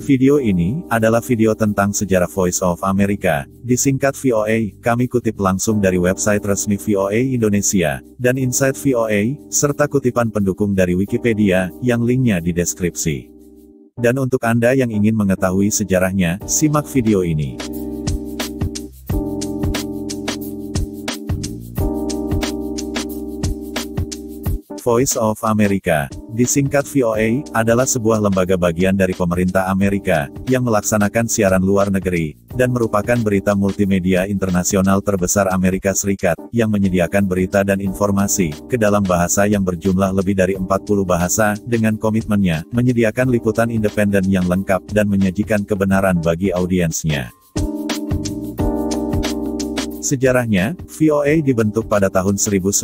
Video ini adalah video tentang sejarah Voice of America, disingkat VOA. Kami kutip langsung dari website resmi VOA Indonesia, dan Inside VOA, serta kutipan pendukung dari Wikipedia, yang linknya di deskripsi. Dan untuk Anda yang ingin mengetahui sejarahnya, simak video ini. Voice of America, disingkat VOA, adalah sebuah lembaga bagian dari pemerintah Amerika, yang melaksanakan siaran luar negeri, dan merupakan berita multimedia internasional terbesar Amerika Serikat, yang menyediakan berita dan informasi, ke dalam bahasa yang berjumlah lebih dari 40 bahasa, dengan komitmennya, menyediakan liputan independen yang lengkap, dan menyajikan kebenaran bagi audiensnya. Sejarahnya, VOA dibentuk pada tahun 1942,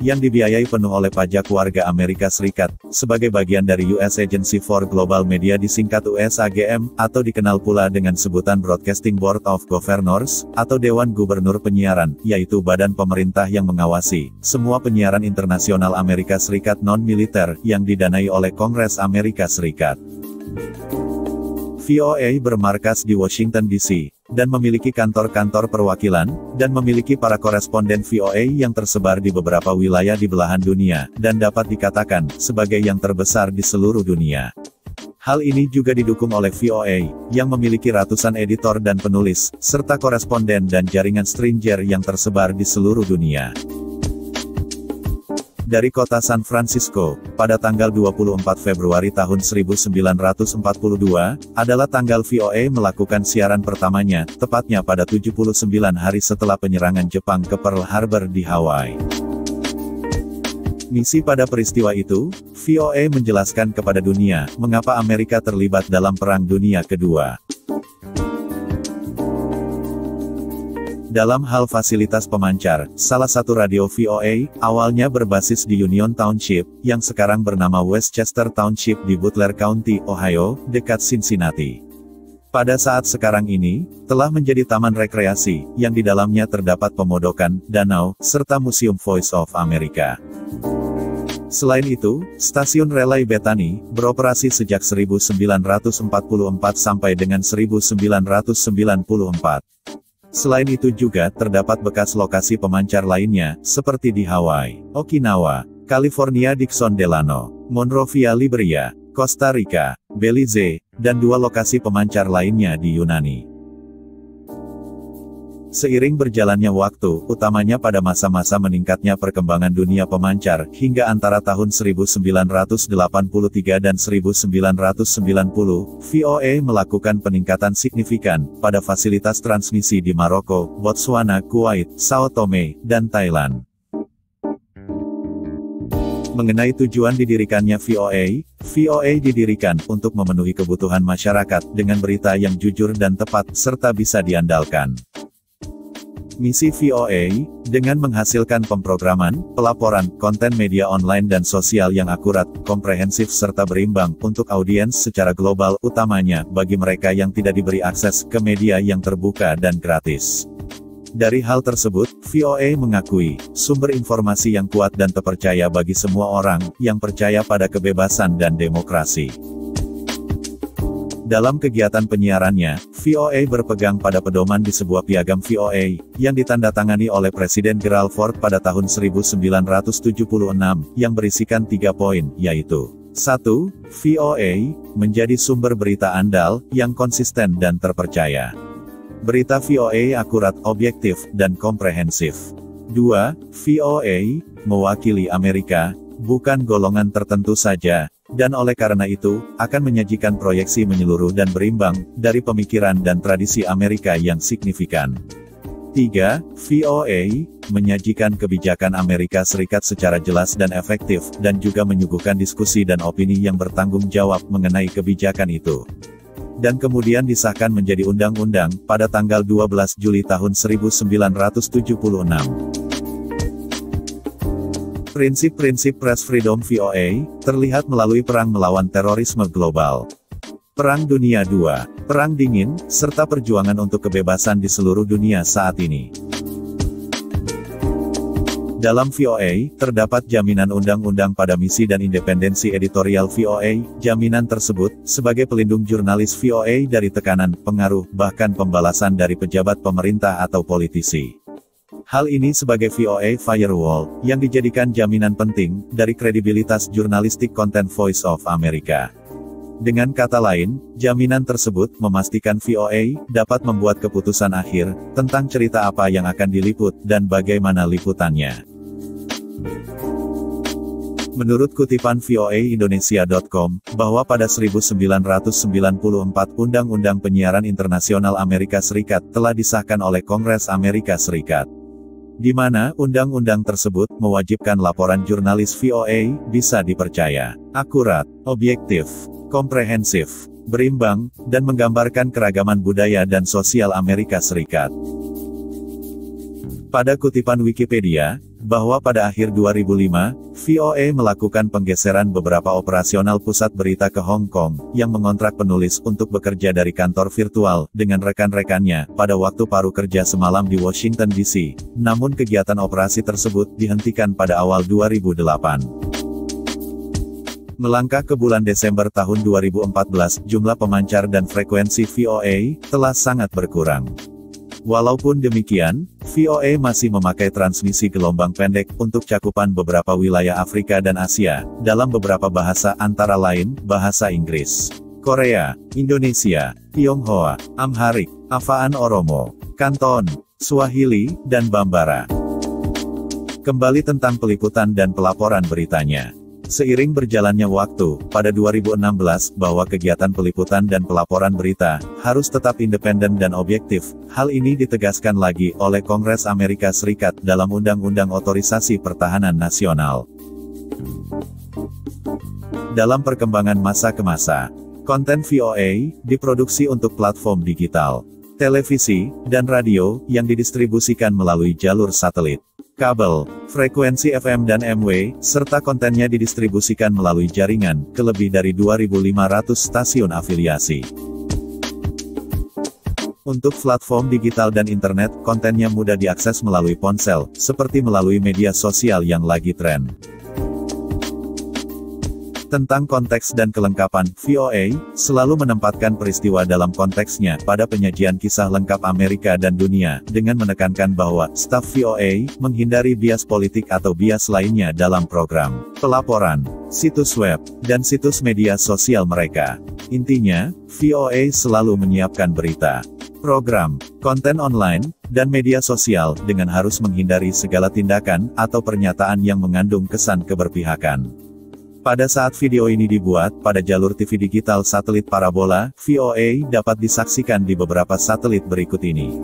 yang dibiayai penuh oleh pajak warga Amerika Serikat, sebagai bagian dari US Agency for Global Media disingkat USAGM, atau dikenal pula dengan sebutan Broadcasting Board of Governors, atau Dewan Gubernur Penyiaran, yaitu badan pemerintah yang mengawasi semua penyiaran internasional Amerika Serikat non-militer, yang didanai oleh Kongres Amerika Serikat. VOA bermarkas di Washington DC, dan memiliki kantor-kantor perwakilan, dan memiliki para koresponden VOA yang tersebar di beberapa wilayah di belahan dunia, dan dapat dikatakan, sebagai yang terbesar di seluruh dunia. Hal ini juga didukung oleh VOA, yang memiliki ratusan editor dan penulis, serta koresponden dan jaringan stranger yang tersebar di seluruh dunia. Dari kota San Francisco, pada tanggal 24 Februari tahun 1942, adalah tanggal VOA melakukan siaran pertamanya, tepatnya pada 79 hari setelah penyerangan Jepang ke Pearl Harbor di Hawaii. Misi pada peristiwa itu, VOA menjelaskan kepada dunia, mengapa Amerika terlibat dalam Perang Dunia Kedua. Dalam hal fasilitas pemancar, salah satu radio VOA, awalnya berbasis di Union Township, yang sekarang bernama Westchester Township di Butler County, Ohio, dekat Cincinnati. Pada saat sekarang ini, telah menjadi taman rekreasi, yang di dalamnya terdapat pemodokan, danau, serta Museum Voice of America. Selain itu, stasiun relay Bethany, beroperasi sejak 1944 sampai dengan 1994. Selain itu juga terdapat bekas lokasi pemancar lainnya, seperti di Hawaii, Okinawa, California Dixon Delano, Monrovia Liberia, Costa Rica, Belize, dan 2 lokasi pemancar lainnya di Yunani. Seiring berjalannya waktu, utamanya pada masa-masa meningkatnya perkembangan dunia pemancar, hingga antara tahun 1983 dan 1990, VOA melakukan peningkatan signifikan, pada fasilitas transmisi di Maroko, Botswana, Kuwait, Sao Tome, dan Thailand. Mengenai tujuan didirikannya VOA didirikan untuk memenuhi kebutuhan masyarakat, dengan berita yang jujur dan tepat, serta bisa diandalkan. Misi VOA, dengan menghasilkan pemrograman, pelaporan, konten media online dan sosial yang akurat, komprehensif serta berimbang, untuk audiens secara global, utamanya, bagi mereka yang tidak diberi akses ke media yang terbuka dan gratis. Dari hal tersebut, VOA mengakui, sumber informasi yang kuat dan terpercaya bagi semua orang, yang percaya pada kebebasan dan demokrasi. Dalam kegiatan penyiarannya, VOA berpegang pada pedoman di sebuah piagam VOA, yang ditandatangani oleh Presiden Gerald Ford pada tahun 1976, yang berisikan 3 poin, yaitu 1. VOA, menjadi sumber berita andal, yang konsisten dan terpercaya. Berita VOA akurat, objektif, dan komprehensif. 2. VOA, mewakili Amerika, bukan golongan tertentu saja, dan oleh karena itu, akan menyajikan proyeksi menyeluruh dan berimbang, dari pemikiran dan tradisi Amerika yang signifikan. 3. VOA, menyajikan kebijakan Amerika Serikat secara jelas dan efektif, dan juga menyuguhkan diskusi dan opini yang bertanggung jawab mengenai kebijakan itu. Dan kemudian disahkan menjadi undang-undang, pada tanggal 12 Juli tahun 1976. Prinsip-prinsip press freedom VOA, terlihat melalui perang melawan terorisme global, Perang Dunia II, Perang Dingin, serta perjuangan untuk kebebasan di seluruh dunia saat ini. Dalam VOA, terdapat jaminan undang-undang pada misi dan independensi editorial VOA. Jaminan tersebut, sebagai pelindung jurnalis VOA dari tekanan, pengaruh, bahkan pembalasan dari pejabat pemerintah atau politisi. Hal ini sebagai VOA firewall, yang dijadikan jaminan penting, dari kredibilitas jurnalistik konten Voice of America. Dengan kata lain, jaminan tersebut memastikan VOA dapat membuat keputusan akhir tentang cerita apa yang akan diliput dan bagaimana liputannya. Menurut kutipan voaindonesia.com, bahwa pada 1994 Undang-Undang Penyiaran Internasional Amerika Serikat telah disahkan oleh Kongres Amerika Serikat, di mana undang-undang tersebut mewajibkan laporan jurnalis VOA bisa dipercaya, akurat, objektif, komprehensif, berimbang, dan menggambarkan keragaman budaya dan sosial Amerika Serikat. Pada kutipan Wikipedia, bahwa pada akhir 2005, VOA melakukan penggeseran beberapa operasional pusat berita ke Hong Kong, yang mengontrak penulis untuk bekerja dari kantor virtual, dengan rekan-rekannya, pada waktu paruh kerja semalam di Washington DC. Namun kegiatan operasi tersebut dihentikan pada awal 2008. Melangkah ke bulan Desember tahun 2014, jumlah pemancar dan frekuensi VOA telah sangat berkurang. Walaupun demikian, VOA masih memakai transmisi gelombang pendek untuk cakupan beberapa wilayah Afrika dan Asia, dalam beberapa bahasa antara lain, bahasa Inggris, Korea, Indonesia, Tionghoa, Amharic, Afaan Oromo, Kanton, Swahili, dan Bambara. Kembali tentang peliputan dan pelaporan beritanya. Seiring berjalannya waktu, pada 2016, bahwa kegiatan peliputan dan pelaporan berita harus tetap independen dan objektif. Hal ini ditegaskan lagi oleh Kongres Amerika Serikat dalam Undang-Undang Otorisasi Pertahanan Nasional. Dalam perkembangan masa ke masa, konten VOA diproduksi untuk platform digital, televisi, dan radio yang didistribusikan melalui jalur satelit, kabel, frekuensi FM dan MW, serta kontennya didistribusikan melalui jaringan ke lebih dari 2.500 stasiun afiliasi. Untuk platform digital dan internet, kontennya mudah diakses melalui ponsel, seperti melalui media sosial yang lagi tren. Tentang konteks dan kelengkapan, VOA selalu menempatkan peristiwa dalam konteksnya pada penyajian kisah lengkap Amerika dan dunia, dengan menekankan bahwa staf VOA menghindari bias politik atau bias lainnya dalam program, pelaporan, situs web, dan situs media sosial mereka. Intinya, VOA selalu menyiapkan berita, program, konten online, dan media sosial dengan harus menghindari segala tindakan atau pernyataan yang mengandung kesan keberpihakan. Pada saat video ini dibuat, pada jalur TV digital satelit parabola, VOA dapat disaksikan di beberapa satelit berikut ini.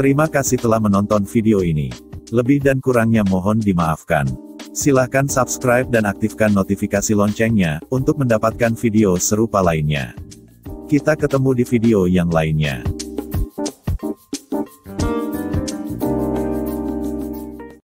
Terima kasih telah menonton video ini. Lebih dan kurangnya mohon dimaafkan. Silahkan subscribe dan aktifkan notifikasi loncengnya, untuk mendapatkan video serupa lainnya. Kita ketemu di video yang lainnya.